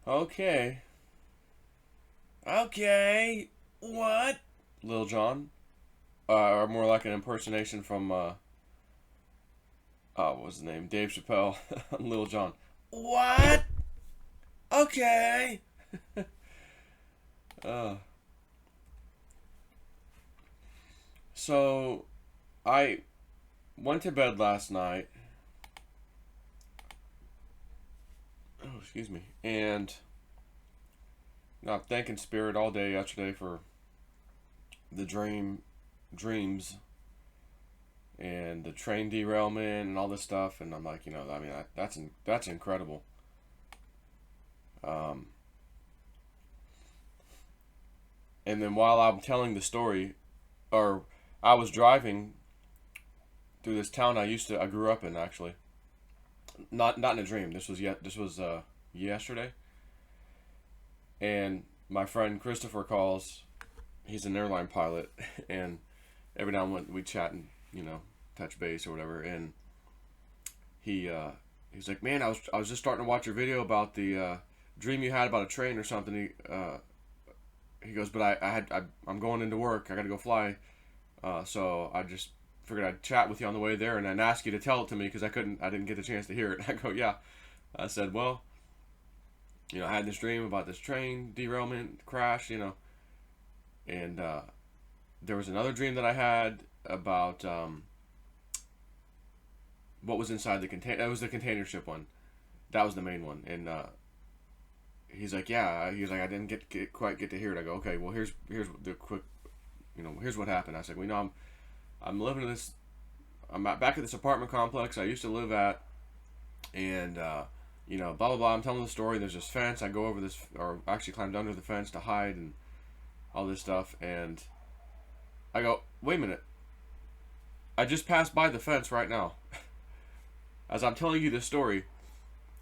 Okay. Okay. What? Lil Jon. Or more like an impersonation from, what was his name? Dave Chappelle. Lil Jon. What? Okay. Uh, so, I went to bed last night. Oh, excuse me. And thanking Spirit all day yesterday for the dreams and the train derailment and all this stuff. And I'm like, I mean, that's incredible. Um, and then while I'm telling the story, or I was driving through this town I grew up in actually. Not in a dream. This was yesterday, and my friend Christopher calls. He's an airline pilot, and every now and then we chat and touch base or whatever. And he's like, "Man, I was just starting to watch your video about the dream you had about a train or something." He goes, "But I'm going into work. I got to go fly. So I just figured I'd chat with you on the way there and then ask you to tell it to me because I didn't get the chance to hear it." I go, "Yeah." I said, "Well, I had this dream about this train derailment crash, and there was another dream that I had about what was inside the container. That was the container ship one. That was the main one." And he's like, "Yeah." He's like, "I didn't quite get to hear it." I go, "Okay, well, here's the quick, here's what happened." I said, "Well, I'm living in this. I'm back at this apartment complex I used to live at, and blah blah blah. I'm telling the story. There's this fence. I go over this, or actually climbed under the fence to hide and all this stuff. And I go, wait a minute. I just passed by the fence right now. As I'm telling you this story,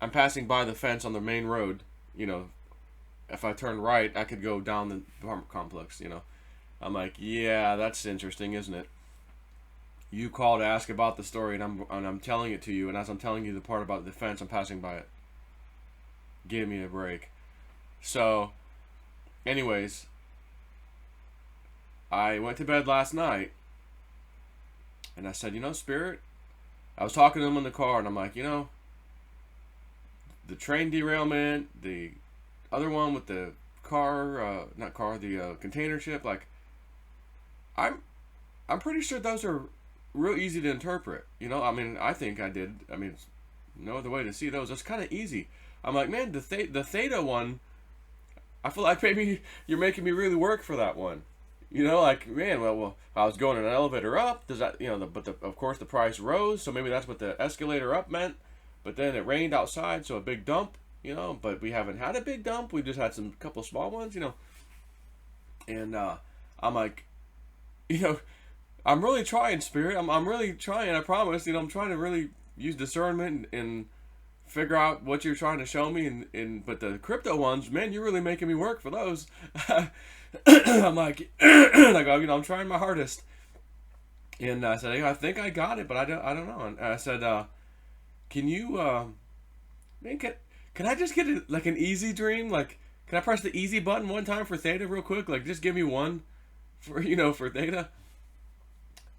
I'm passing by the fence on the main road. If I turn right, I could go down the apartment complex. I'm like, yeah, that's interesting, isn't it? You call to ask about the story, and I'm telling it to you. And as I'm telling you the part about the fence, I'm passing by it. Give me a break. So, anyways, I went to bed last night, and I said, Spirit. I was talking to him in the car, and I'm like, the train derailment, the other one with the car, not car, the container ship. Like, I'm pretty sure those are real easy to interpret. I mean, I think I did. I mean, no other way to see those. It's kind of easy. I'm like, man, the theta one. I feel like maybe you're making me really work for that one. Like, man, well, I was going in an elevator up. Does that, of course the price rose, so maybe that's what the escalator up meant. But then it rained outside, so a big dump. But we haven't had a big dump. We just had some couple small ones. And I'm like, I'm really trying, Spirit. I'm really trying. I promise. I'm trying to really use discernment and figure out what you're trying to show me. But the crypto ones, man, you're really making me work for those. I'm like, I go, I'm trying my hardest. And I said, I think I got it, but I don't know. And I said, can you, man, can I just get like an easy dream? Like, can I press the easy button one time for theta real quick? Like, just give me one for theta.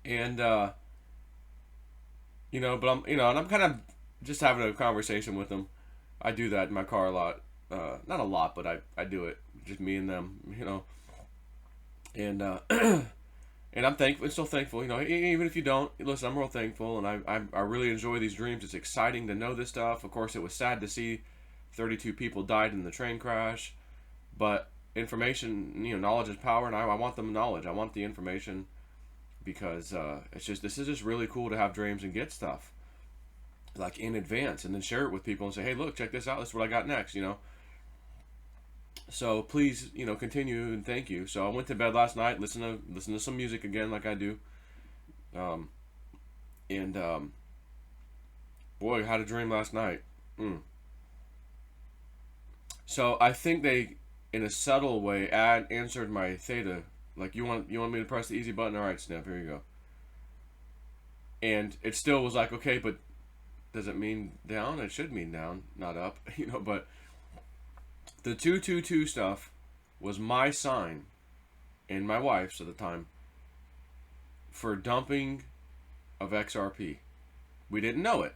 And but and I'm kind of just having a conversation with them. I do that in my car a lot. Not a lot, but I do it. Just me and them, And and I'm thankful, still thankful. Even if you don't listen, I'm real thankful, and I really enjoy these dreams. It's exciting to know this stuff. Of course, it was sad to see 32 people died in the train crash, but information, knowledge is power, and I want the knowledge. I want the information because this is just really cool to have dreams and get stuff like in advance, and then share it with people and say, hey, look, check this out. This is what I got next. So please, continue and thank you. So I went to bed last night, listen to some music again, like I do. And boy, I had a dream last night. So I think they, in a subtle way, answered my theta. Like, you want me to press the easy button? All right, Snap, here you go. And it still was like, okay, but does it mean down? It should mean down, not up. But The 222 stuff was my sign, and my wife's at the time, for dumping of XRP. We didn't know it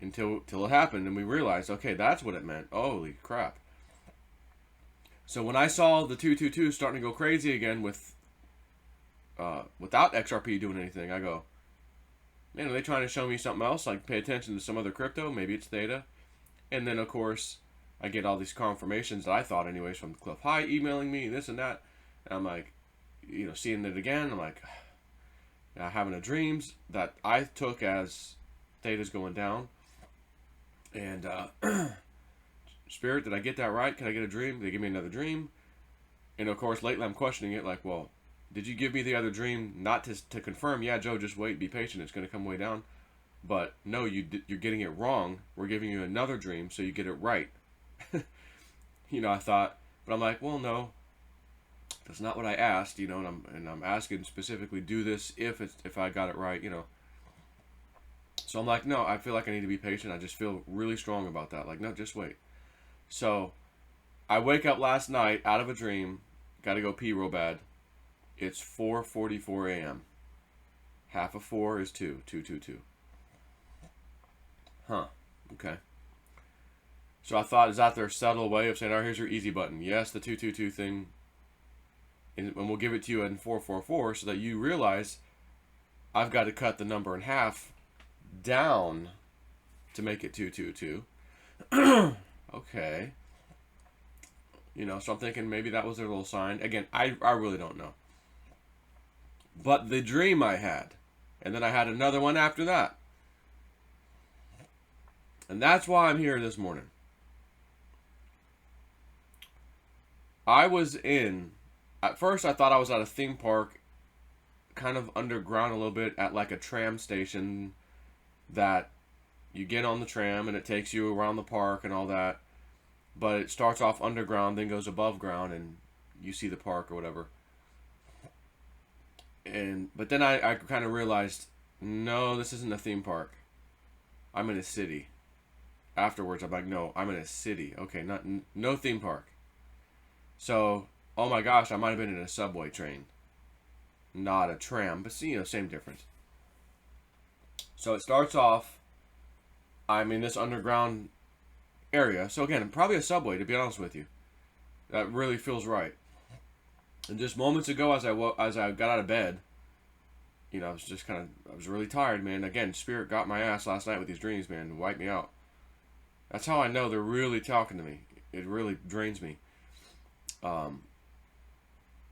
until it happened, and we realized, okay, that's what it meant. Holy crap. So when I saw the 222 starting to go crazy again without XRP doing anything, I go, man, are they trying to show me something else? Like pay attention to some other crypto? Maybe it's Theta. And then, of course, I get all these confirmations that I thought anyways from Cliff High emailing me, this and that. And I'm like, seeing it again. I'm like, having a dreams that I took as Theta's going down. And, Spirit, did I get that right? Can I get a dream? Did they give me another dream? And, of course, lately I'm questioning it like, well, did you give me the other dream not to confirm, yeah, Joe, just wait, be patient, it's going to come way down? But, no, you're getting it wrong. We're giving you another dream so you get it right. I thought, but I'm like, well, no, that's not what I asked, and I'm asking specifically, do this if I got it right, So I'm like, no, I feel like I need to be patient. I just feel really strong about that. Like, no, just wait. So I wake up last night out of a dream, got to go pee real bad. It's 4:44 a.m. Half of 4 is 2, 222. Huh, okay. So I thought, is that their subtle way of saying, oh, here's your easy button. Yes, the 222 thing, and we'll give it to you in 444 so that you realize I've got to cut the number in half down to make it 222. Okay. So I'm thinking maybe that was their little sign. Again, I really don't know. But the dream I had, and then I had another one after that. And that's why I'm here this morning. At first I thought I was at a theme park, kind of underground a little bit, at like a tram station that you get on the tram and it takes you around the park and all that. But it starts off underground, then goes above ground, and you see the park or whatever. But then I kind of realized, no, this isn't a theme park. I'm in a city. Afterwards, I'm like, no, I'm in a city. Okay, no theme park. So, oh my gosh, I might have been in a subway train. Not a tram, but same difference. So it starts off, I'm in this underground area. So again, probably a subway, to be honest with you. That really feels right. And just moments ago, as I got out of bed, I was really tired, man. Again, Spirit got my ass last night with these dreams, man. Wiped me out. That's how I know they're really talking to me. It really drains me.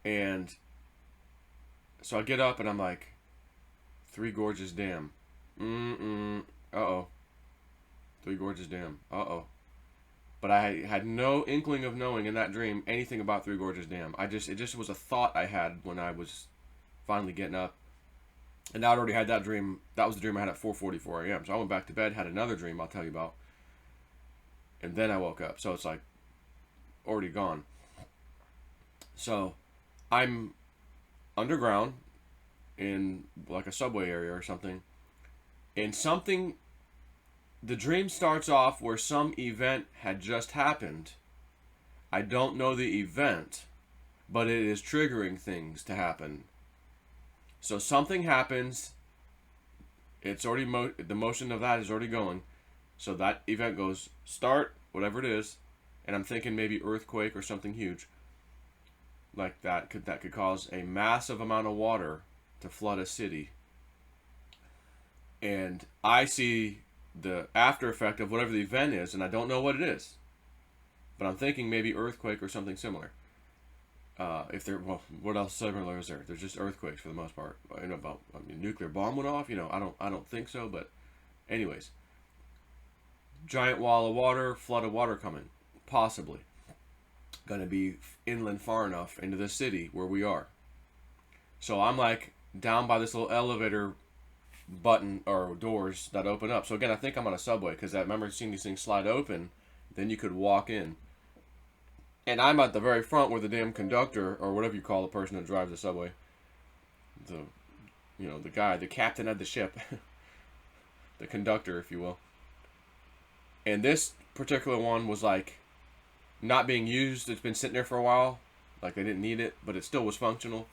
And so I get up and I'm like, Three Gorges Dam. Uh-oh. Three Gorges Dam. Uh-oh. But I had no inkling of knowing in that dream anything about Three Gorges Dam. It just was a thought I had when I was finally getting up. And I'd already had that dream. That was the dream I had at 4:44 a.m. So I went back to bed, had another dream I'll tell you about. And then I woke up. So it's like already gone. So I'm underground in like a subway area or something. And the dream starts off where some event had just happened. I don't know the event, but it is triggering things to happen. So something happens. It's already the motion of that is already going. So that event goes start, whatever it is, and I'm thinking maybe earthquake or something huge. Like that could cause a massive amount of water to flood a city. And I see the after effect of whatever the event is, and I don't know what it is. But I'm thinking maybe earthquake or something similar. What else similar is there? There's just earthquakes for the most part. Nuclear bomb went off. I don't think so. But, anyways, giant wall of water, flood of water coming, possibly. Going to be inland far enough into the city where we are. So I'm like down by this little elevator button or doors that open up. So again, I think I'm on a subway because I remember seeing these things slide open. Then you could walk in. And I'm at the very front where the damn conductor, or whatever you call the person that drives the subway, the guy, the captain of the ship, the conductor, if you will. And this particular one was like not being used. It's been sitting there for a while, like they didn't need it, but it still was functional.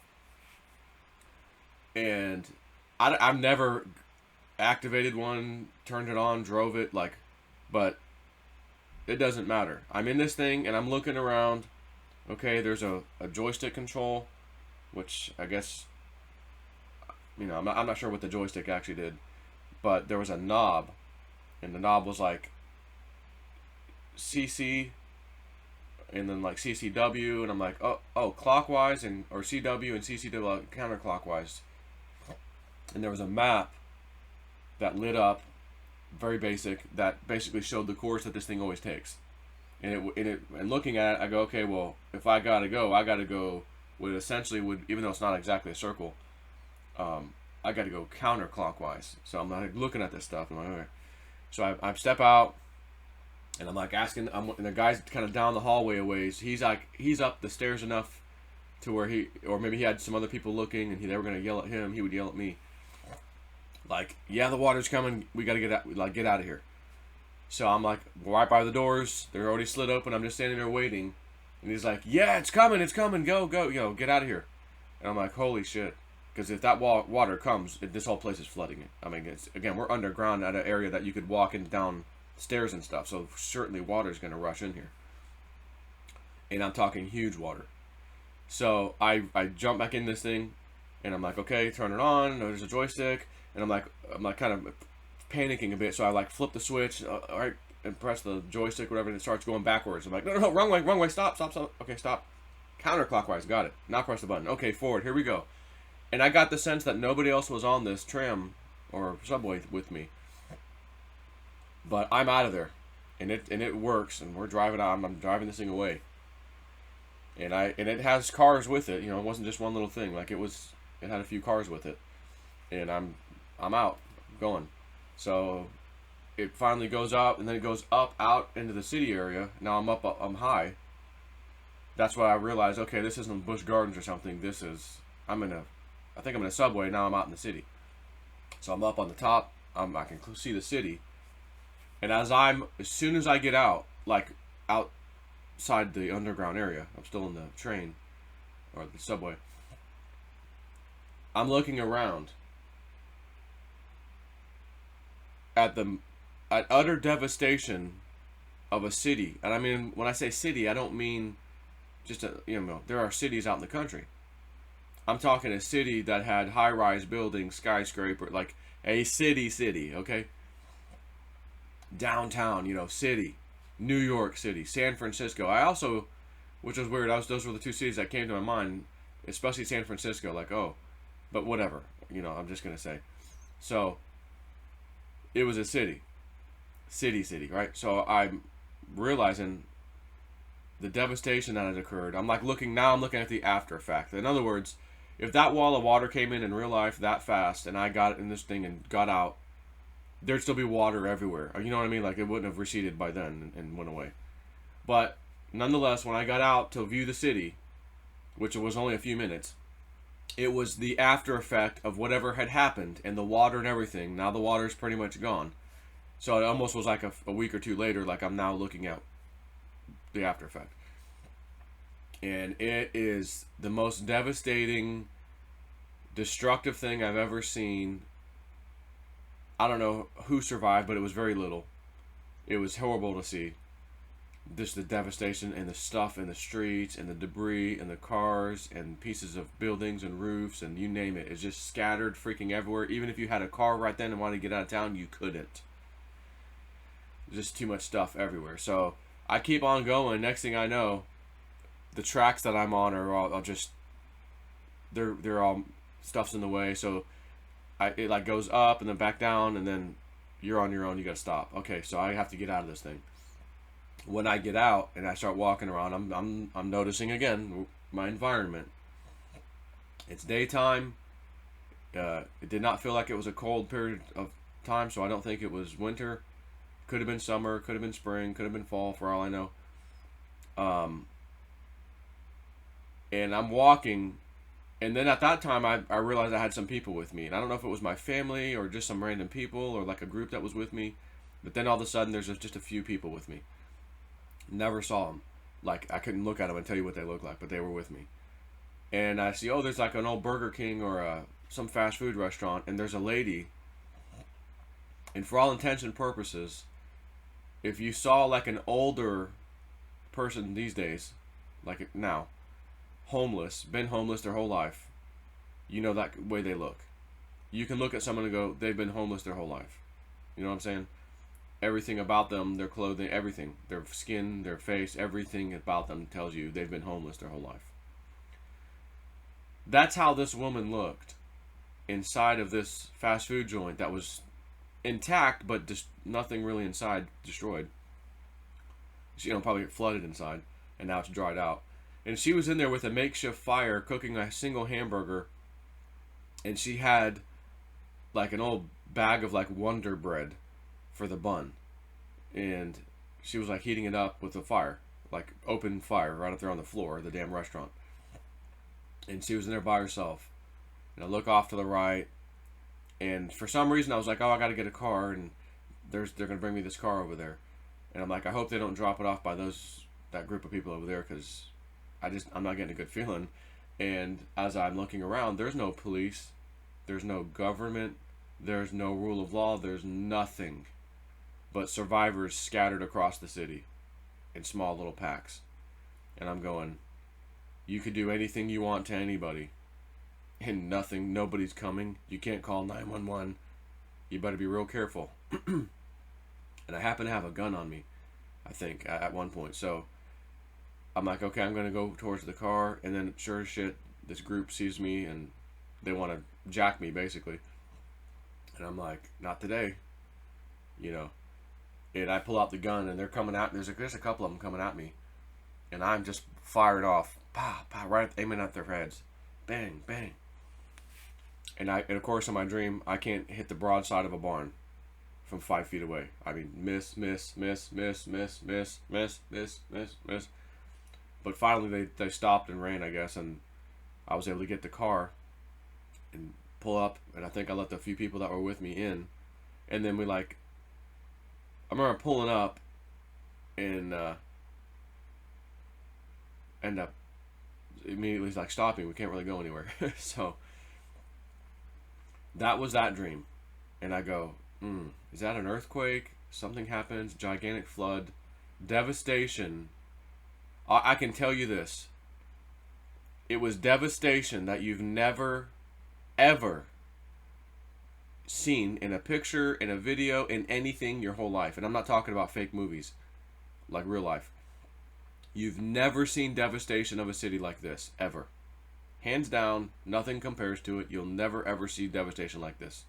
And I've never activated one, turned it on, drove it, like, but it doesn't matter. I'm in this thing and I'm looking around. Okay, there's a joystick control, which I guess, I'm not sure what the joystick actually did, but there was a knob, and the knob was like CC, and then like CCW, and I'm like, oh, clockwise, and or CW and CCW counterclockwise, and there was a map that lit up, very basic, that basically showed the course that this thing always takes. And looking at it, I go, okay, well, if I gotta go with essentially even though it's not exactly a circle, I gotta go counterclockwise. So I'm like looking at this stuff, and I'm like, okay. So I step out, and I'm like asking, and the guy's kind of down the hallway a ways. He's up the stairs enough to where or maybe he had some other people looking, and they were gonna yell at him. He would yell at me. Like, yeah, the water's coming. We gotta get out of here. So I'm like right by the doors. They're already slid open. I'm just standing there waiting, and he's like, "Yeah, it's coming. Go, get out of here." And I'm like, "Holy shit!" Because if that water comes, this whole place is flooding it. I mean, we're underground at an area that you could walk in down stairs and stuff. So certainly water is going to rush in here, and I'm talking huge water. So I jump back in this thing, and I'm like, okay, turn it on. There's a joystick, and I'm like kind of panicking a bit, so I like flip the switch, all right, and press the joystick, whatever, and it starts going backwards. I'm like, no, wrong way, stop. Okay, stop. Counterclockwise, got it. Now press the button. Okay, forward, here we go. And I got the sense that nobody else was on this tram or subway with me. But I'm out of there, and it works, and we're driving out. I'm driving this thing away, and it has cars with it. It wasn't just one little thing. Like it had a few cars with it, and I'm out, going. So it finally goes up, and then it goes up out into the city area. Now I'm high. That's why I realized, okay, this isn't Busch Gardens or something. I think I'm in a subway. Now I'm out in the city. So I'm up on the top. I can see the city. And as soon as I get out, like outside the underground area, I'm still in the train or the subway. I'm looking around at utter devastation of a city. And I mean, when I say city, I don't mean just there are cities out in the country. I'm talking a city that had high-rise buildings, skyscraper, like a city, okay? Downtown, city. New York City, San Francisco. I also, which was weird, those were the two cities that came to my mind, especially San Francisco, like, oh, but whatever, I'm just going to say. So, it was a city, right? So I'm realizing the devastation that had occurred. I'm looking at the after effect. In other words, if that wall of water came in real life that fast, and I got in this thing and got out, there'd still be water everywhere. You know what I mean? Like it wouldn't have receded by then and went away. But nonetheless, when I got out to view the city, which was only a few minutes, it was the after effect of whatever had happened and the water and everything. Now the water's pretty much gone. So it almost was like a week or two later, like I'm now looking at the after effect. And it is the most devastating, destructive thing I've ever seen. I don't know who survived, but it was very little. It was horrible to see. Just the devastation and the stuff in the streets and the debris and the cars and pieces of buildings and roofs and you name it. It's just scattered freaking everywhere. Even if you had a car right then and wanted to get out of town, you couldn't. Just too much stuff everywhere. So I keep on going. Next thing I know, the tracks that I'm on are all they're all stuff's in the way. So it like goes up and then back down, and then you're on your own. You gotta stop. Okay, so I have to get out of this thing. When I get out and I start walking around, I'm noticing again my environment. It's daytime. It did not feel like it was a cold period of time, so I don't think it was winter. Could have been summer, could have been spring, could have been fall, for all I know. And I'm walking, and then at that time I realized I had some people with me, and I don't know if it was my family or just some random people or like a group that was with me, but then all of a sudden there's just a few people with me. Never saw them. Like, I couldn't look at them and tell you what they look like, but they were with me. And I see, oh, there's like an old Burger King or some fast food restaurant, and there's a lady. And for all intents and purposes, if you saw like an older person these days, like now, homeless, been homeless their whole life, you know that way they look. You can look at someone and go, they've been homeless their whole life. You know what I'm saying? Everything about them, their clothing, everything, their skin, their face, everything about them tells you they've been homeless their whole life. That's how this woman looked inside of this fast food joint that was intact, but just nothing really inside destroyed. She, probably flooded inside, and now it's dried out. And she was in there with a makeshift fire cooking a single hamburger, and she had like an old bag of like Wonder Bread for the bun, and she was like heating it up with a fire, like open fire right up there on the floor of the damn restaurant. And she was in there by herself. And I look off to the right, and for some reason I was like, oh, I gotta get a car, and they're gonna bring me this car over there. And I'm like, I hope they don't drop it off by that group of people over there, because I'm not getting a good feeling. And as I'm looking around, there's no police, there's no government, there's no rule of law, there's nothing but survivors scattered across the city in small little packs. And I'm going, you could do anything you want to anybody, and nobody's coming. You can't call 911. You better be real careful. And I happen to have a gun on me, I think, at one point. So I'm like, okay, I'm going to go towards the car. And then sure as shit, this group sees me and they want to jack me, basically. And I'm like, not today. And I pull out the gun, and they're coming at me. There's a couple of them coming at me. And I'm just fired off. Pow, pow, right aiming at their heads. Bang, bang. And of course, in my dream, I can't hit the broadside of a barn from 5 feet away. I mean, miss. But finally, they stopped and ran, I guess, and I was able to get the car and pull up, and I think I let the few people that were with me in. And then I remember pulling up and end up immediately like stopping. We can't really go anywhere. So that was that dream. And I go, is that an earthquake? Something happens, gigantic flood, devastation. I can tell you this. It was devastation that you've never, ever seen in a picture, in a video, in anything your whole life. And I'm not talking about fake movies, like real life. You've never seen devastation of a city like this, ever. Hands down, nothing compares to it. You'll never, ever see devastation like this.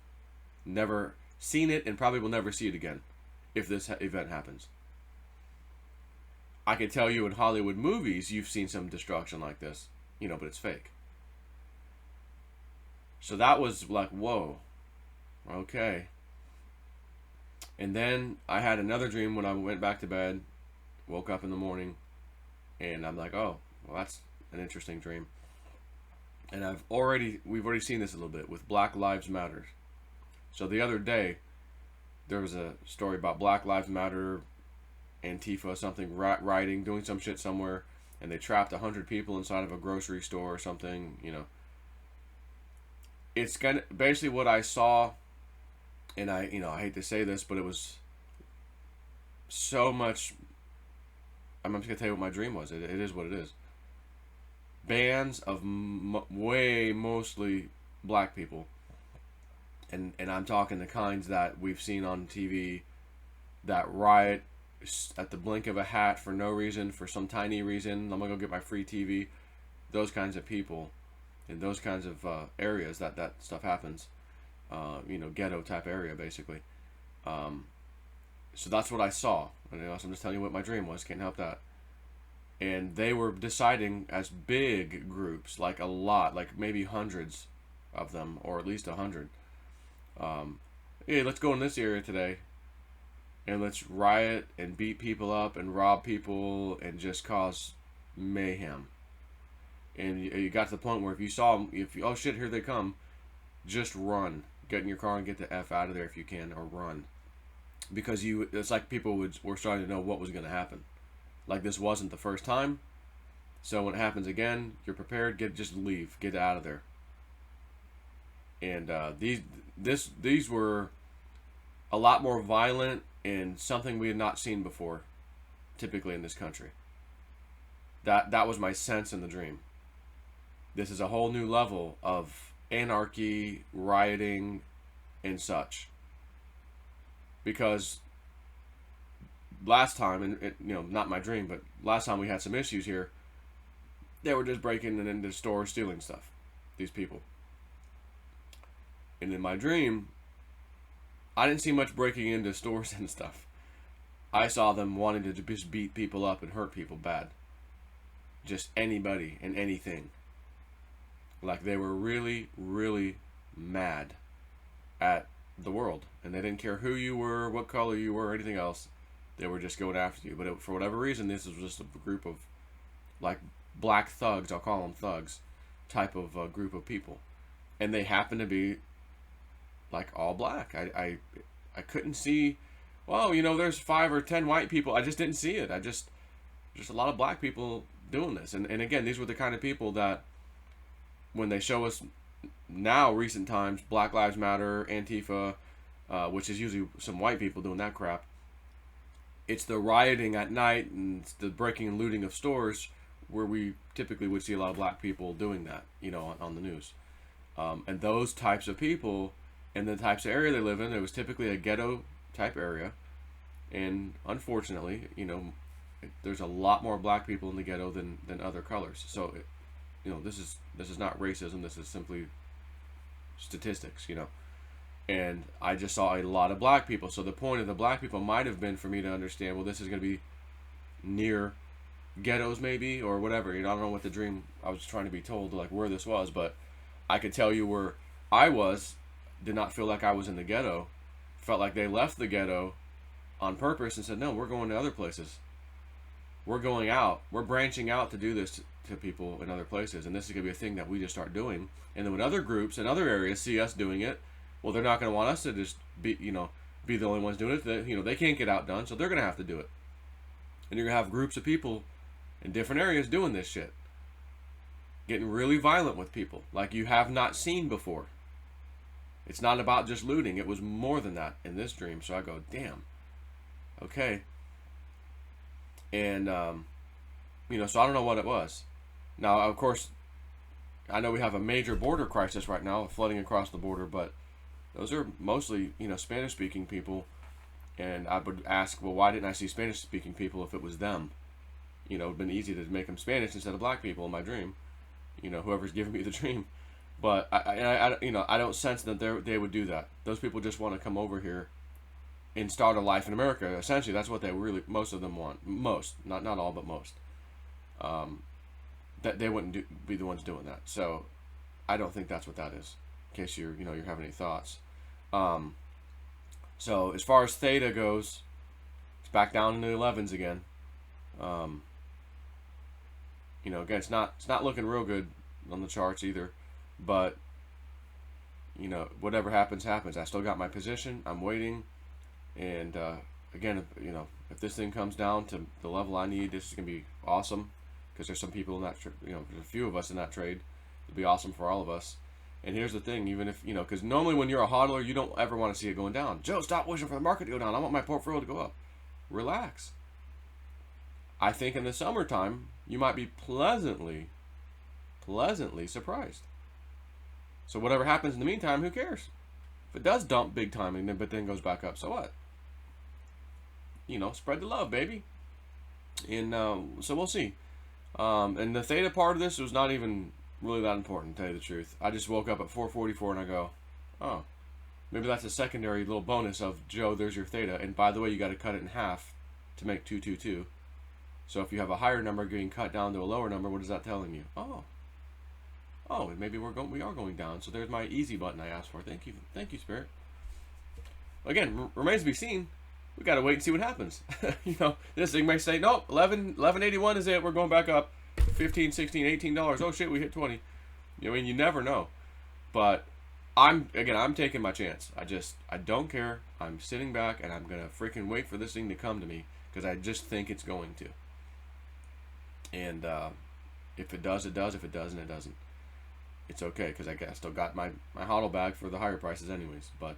Never seen it, and probably will never see it again if this event happens. I can tell you in Hollywood movies, you've seen some destruction like this, but it's fake. So that was like, whoa, okay. And then I had another dream when I went back to bed, woke up in the morning, and I'm like, oh, well, that's an interesting dream. And we've already seen this a little bit with Black Lives Matter. So the other day, there was a story about Black Lives Matter, Antifa, something, rioting, doing some shit somewhere, and they trapped 100 people inside of a grocery store or something, It's basically what I saw, and I hate to say this, but it was so much. I'm just gonna tell you what my dream was. It is what it is. Bands of mostly black people, and I'm talking the kinds that we've seen on TV, that riot at the blink of a hat for no reason, for some tiny reason. I'm gonna go get my free TV. Those kinds of people, in those kinds of areas that stuff happens. Ghetto type area, basically. So that's what I saw. So I'm just telling you what my dream was. Can't help that. And they were deciding as big groups, like a lot, like maybe hundreds of them, or at least 100. Hey, let's go in this area today, and let's riot and beat people up and rob people and just cause mayhem. And you got to the point where if you saw them, oh shit, here they come, just run. Get in your car and get the F out of there if you can, or run. Because it's like people were starting to know what was going to happen. like this wasn't the first time. So when it happens again, you're prepared. Just leave. Get out of there. And these were a lot more violent and something we had not seen before, typically in this country. That was my sense in the dream. This is a whole new level of anarchy, rioting, and such. Because last time, and not my dream, but last time we had some issues here, they were just breaking into stores, stealing stuff. These people. And in my dream, I didn't see much breaking into stores and stuff. I saw them wanting to just beat people up and hurt people bad. Just anybody and anything. Like they were really, really mad at the world. And they didn't care who you were, what color you were, or anything else. They were just going after you. But for whatever reason, this was just a group of like black thugs, I'll call them thugs, type of group of people. And they happened to be like all black. I couldn't see, well, there's 5 or 10 white people. I just didn't see it. Just a lot of black people doing this. And again, these were the kind of people that when they show us now, recent times, Black Lives Matter, Antifa, which is usually some white people doing that crap. It's the rioting at night and it's the breaking and looting of stores where we typically would see a lot of black people doing that, on the news. And those types of people and the types of area they live in, it was typically a ghetto type area. And unfortunately, there's a lot more black people in the ghetto than other colors. So, this is not racism. This is simply statistics, And I just saw a lot of black people. So the point of the black people might have been for me to understand, well, this is going to be near ghettos maybe or whatever. I don't know what the dream I was trying to be told, like where this was, but I could tell you where I did not feel like I was in the ghetto. Felt like they left the ghetto on purpose and said, no, we're going to other places. We're going out. We're branching out to do this to people in other places. And this is going to be a thing that we just start doing. And then when other groups and other areas see us doing it, well, they're not going to want us to just be the only ones doing it. They can't get outdone, so they're going to have to do it. And you're going to have groups of people in different areas doing this shit. Getting really violent with people like you have not seen before. It's not about just looting. It was more than that in this dream. So I go, damn. Okay. And, so I don't know what it was. Now, of course, I know we have a major border crisis right now, flooding across the border, but those are mostly, Spanish-speaking people. And I would ask, well, why didn't I see Spanish-speaking people if it was them? It would have been easy to make them Spanish instead of black people in my dream. Whoever's giving me the dream. But I don't sense that they would do that. Those people just want to come over here and start a life in America. Essentially, that's what they really, most of them want. Most, not all, but most. That they wouldn't be the ones doing that. So, I don't think that's what that is. In case you're having any thoughts. So as far as theta goes, it's back down in the 11s again. Again, it's not looking real good on the charts either. But whatever happens, happens. I still got my position. I'm waiting. And again, if this thing comes down to the level I need, this is gonna be awesome. Because there's some people in that, there's a few of us in that trade. It'll be awesome for all of us. And here's the thing, even if, because normally when you're a hodler, you don't ever want to see it going down. Joe, stop wishing for the market to go down. I want my portfolio to go up. Relax. I think in the summertime, you might be pleasantly surprised. So whatever happens in the meantime, who cares? If it does dump big time, but then goes back up, so what? Spread the love, baby. And so we'll see. And the theta part of this was not even really that important, to tell you the truth. I just woke up at 4:44 and I go, oh, maybe that's a secondary little bonus of, Joe, there's your theta. And by the way, you got to cut it in half to make 222. So if you have a higher number getting cut down to a lower number, what is that telling you? Oh, maybe we are going down. So there's my easy button I asked for. Thank you, Spirit. Again, remains to be seen. We got to wait and see what happens. This thing may say, nope, 1181 is it. We're going back up. $15, $16, $18. Oh shit, we hit 20. You never know. But I'm taking my chance. I don't care. I'm sitting back and I'm gonna freaking wait for this thing to come to me because I just think it's going to. And if it does, it does. If it doesn't, it doesn't. It's okay, because I still got my hodl bag for the higher prices anyways. But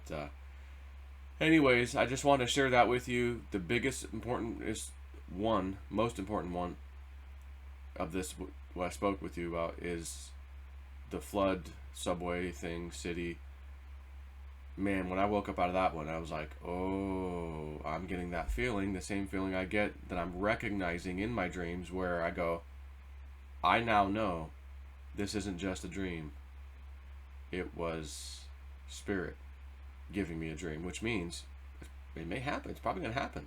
anyways, I just wanted to share that with you. The most important one of this, what I spoke with you about, is the flood subway thing, city. Man, when I woke up out of that one, I was like, oh, I'm getting that feeling, the same feeling I get that I'm recognizing in my dreams, where I go, I now know this isn't just a dream. It was spirit giving me a dream, which means it may happen. It's probably gonna happen.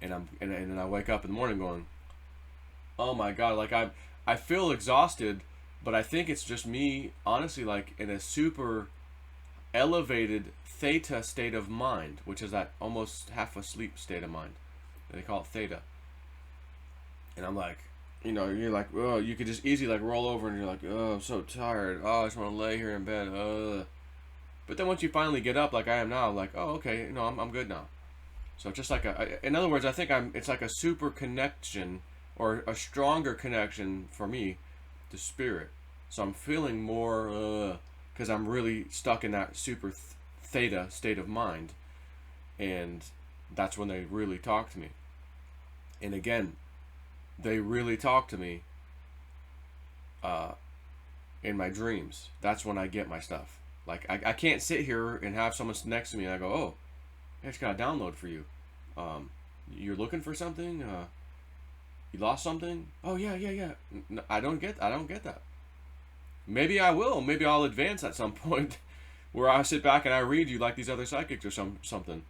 And then I wake up in the morning going, oh my God, like I feel exhausted, but I think it's just me, honestly, like in a super elevated theta state of mind, which is that almost half asleep state of mind. They call it theta. And I'm like, you're like, oh, you could just easily like roll over and you're like, oh, I'm so tired. Oh, I just want to lay here in bed. But then once you finally get up, like I am now, like, oh, okay, I'm good now. So just like in other words, I think it's like a super connection, or a stronger connection for me to spirit. So I'm feeling more, because I'm really stuck in that super theta state of mind. And that's when they really talk to me. And again, they really talk to me in my dreams. That's when I get my stuff. Like, I can't sit here and have someone next to me and I go, oh, I just got a download for you. You're looking for something? You lost something? Oh, yeah. No, I don't get that. Maybe I will. Maybe I'll advance at some point where I sit back and I read you like these other psychics or something.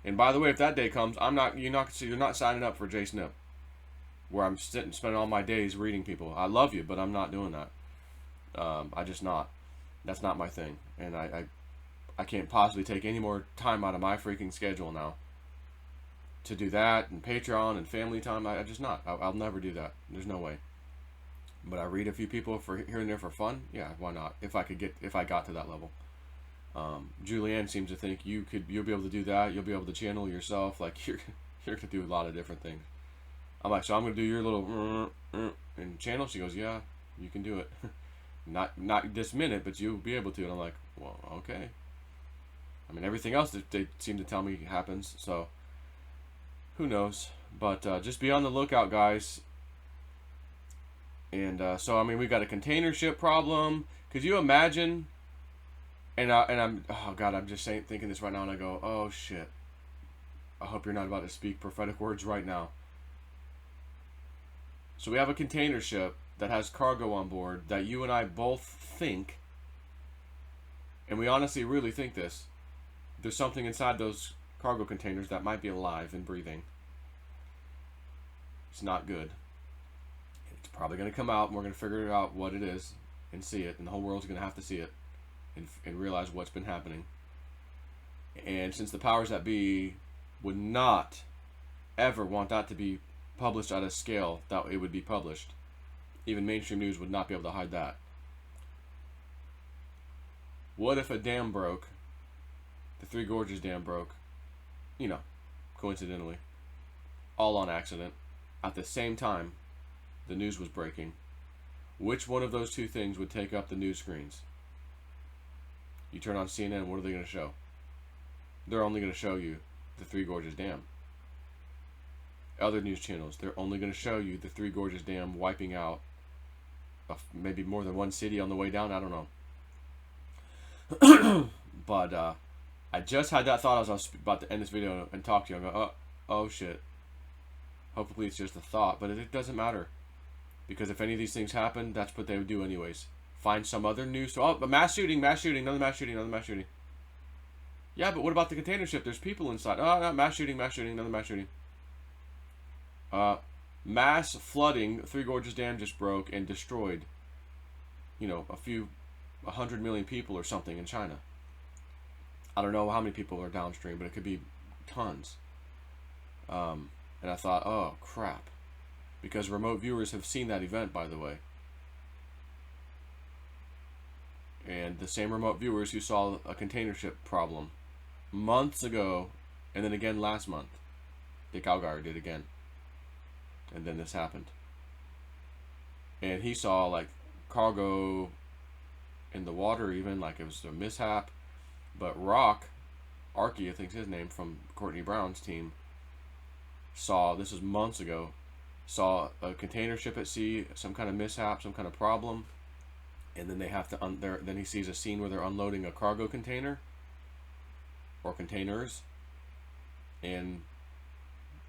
And by the way, if that day comes, you're not signing up for J Snip, where I'm spending all my days reading people. I love you, but I'm not doing that. I just not. That's not my thing. And I can't possibly take any more time out of my freaking schedule now to do that, and Patreon and family time. I just not. I'll never do that. There's no way. But I read a few people for here and there for fun. Yeah, why not? If I got to that level. Julianne seems to think you'll be able to do that. You'll be able to channel yourself. Like you're gonna do a lot of different things. I'm like, so I'm gonna do your little and channel. She goes, yeah, you can do it. not this minute, but you'll be able to. And I'm like, well, okay. I mean, everything else that they seem to tell me happens. So who knows? But just be on the lookout, guys. And so I mean, we got a container ship problem. Could you imagine? And I'm oh God, I'm just thinking this right now, and I go, oh shit. I hope you're not about to speak prophetic words right now. So we have a container ship that has cargo on board that you and I both think, and we honestly really think this, there's something inside those cargo containers that might be alive and breathing. It's not good. It's probably going to come out, and we're going to figure out what it is and see it, and the whole world's going to have to see it and realize what's been happening. And since the powers that be would not ever want that to be published at a scale that it would be published, even mainstream news would not be able to hide that. What if a dam broke, the Three Gorges Dam broke, coincidentally, all on accident, at the same time the news was breaking? Which one of those two things would take up the news screens? You turn on CNN, what are they going to show? They're only going to show you the Three Gorges Dam. Other news channels, they're only going to show you the Three Gorges Dam wiping out maybe more than one city on the way down. I don't know. But I just had that thought as I was about to end this video and talk to you. I go, oh shit. Hopefully it's just a thought, but it doesn't matter. Because if any of these things happen, that's what they would do anyways. Find some other news. Oh, a mass shooting, another mass shooting. Yeah, but what about the container ship? There's people inside. Oh, no, mass shooting, another mass shooting. Mass flooding. Three Gorges Dam just broke and destroyed, 100 million people or something in China. I don't know how many people are downstream, but it could be tons. And I thought, oh crap, because remote viewers have seen that event, by the way. And the same remote viewers who saw a container ship problem months ago, and then again last month, Dick Algar did again. And then this happened. and he saw like cargo in the water, even like it was a mishap. But Arky, I think's his name, from Courtney Brown's team, saw, this was months ago, saw a container ship at sea, some kind of mishap, some kind of problem, and then they have to then he sees a scene where they're unloading a cargo container or containers, and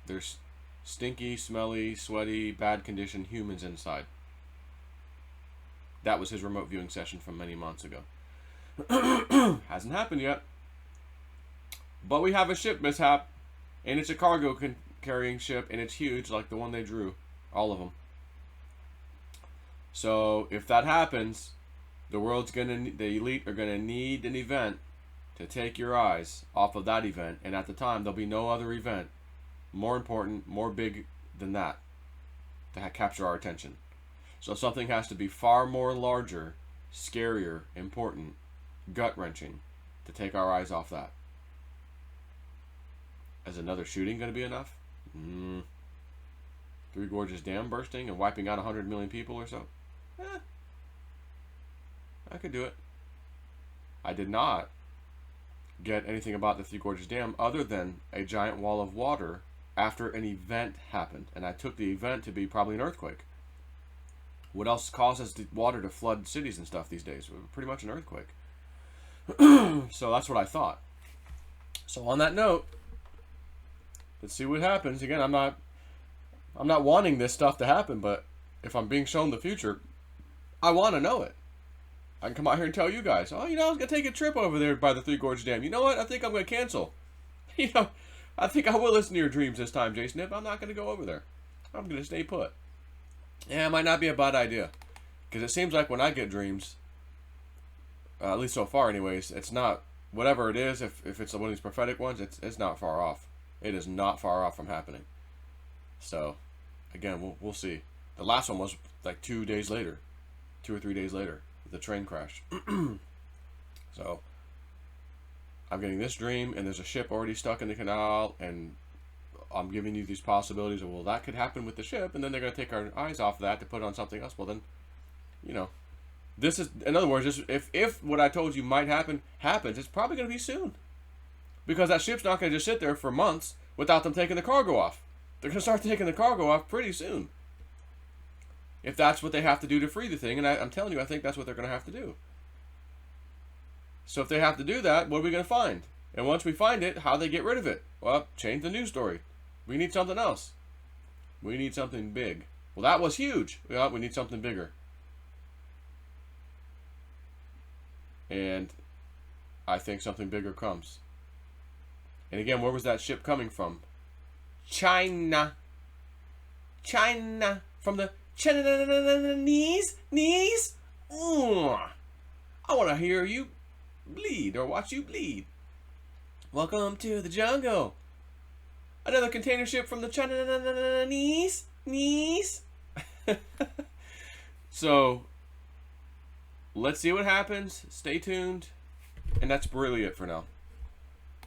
there's stinky, smelly, sweaty, bad condition humans inside. That was his remote viewing session from many months ago. Hasn't happened yet, but we have a ship mishap, and it's a cargo carrying ship, and it's huge, like the one they drew, all of them. So if that happens, the elite are gonna need an event to take your eyes off of that event, and at the time there'll be no other event more important, more big than that to capture our attention. So something has to be far more larger, scarier, important, gut-wrenching to take our eyes off that. Is another shooting going to be enough? Three Gorges Dam bursting and wiping out 100 million people or so? I could do it. I did not get anything about the Three Gorges Dam other than a giant wall of water after an event happened. And I took the event to be probably an earthquake. What else causes the water to flood cities and stuff these days? Pretty much an earthquake. So that's what I thought. So on that note, let's see what happens. Again, I'm not wanting this stuff to happen, but if I'm being shown the future, I want to know it. I can come out here and tell you guys, oh, I was going to take a trip over there by the Three Gorges Dam. You know what? I think I'm going to cancel. I think I will listen to your dreams this time, Jason. If I'm not going to go over there, I'm going to stay put. Yeah, it might not be a bad idea. Because it seems like when I get dreams, at least so far anyways, it's not, whatever it is, if it's one of these prophetic ones, it's not far off. It is not far off from happening. So, again, we'll see. The last one was like 2 days later. 2 or 3 days later. The train crash. So, I'm getting this dream, and there's a ship already stuck in the canal, and I'm giving you these possibilities of, well, that could happen with the ship, and then they're going to take our eyes off of that to put on something else. Well, then, this is, in other words, if what I told you might happen happens, it's probably going to be soon. Because that ship's not going to just sit there for months without them taking the cargo off. They're going to start taking the cargo off pretty soon. If that's what they have to do to free the thing, and I'm telling you, I think that's what they're going to have to do. So if they have to do that, what are we going to find? And once we find it, how they get rid of it? Well, change the news story. We need something else. We need something big. Well, that was huge. Well, we need something bigger. And I think something bigger comes. And again, where was that ship coming from? China. From the Chinese. I want to hear you bleed or watch you bleed. Welcome to the jungle. Another container ship from the Chinese. So, let's see what happens. Stay tuned. And that's really it for now.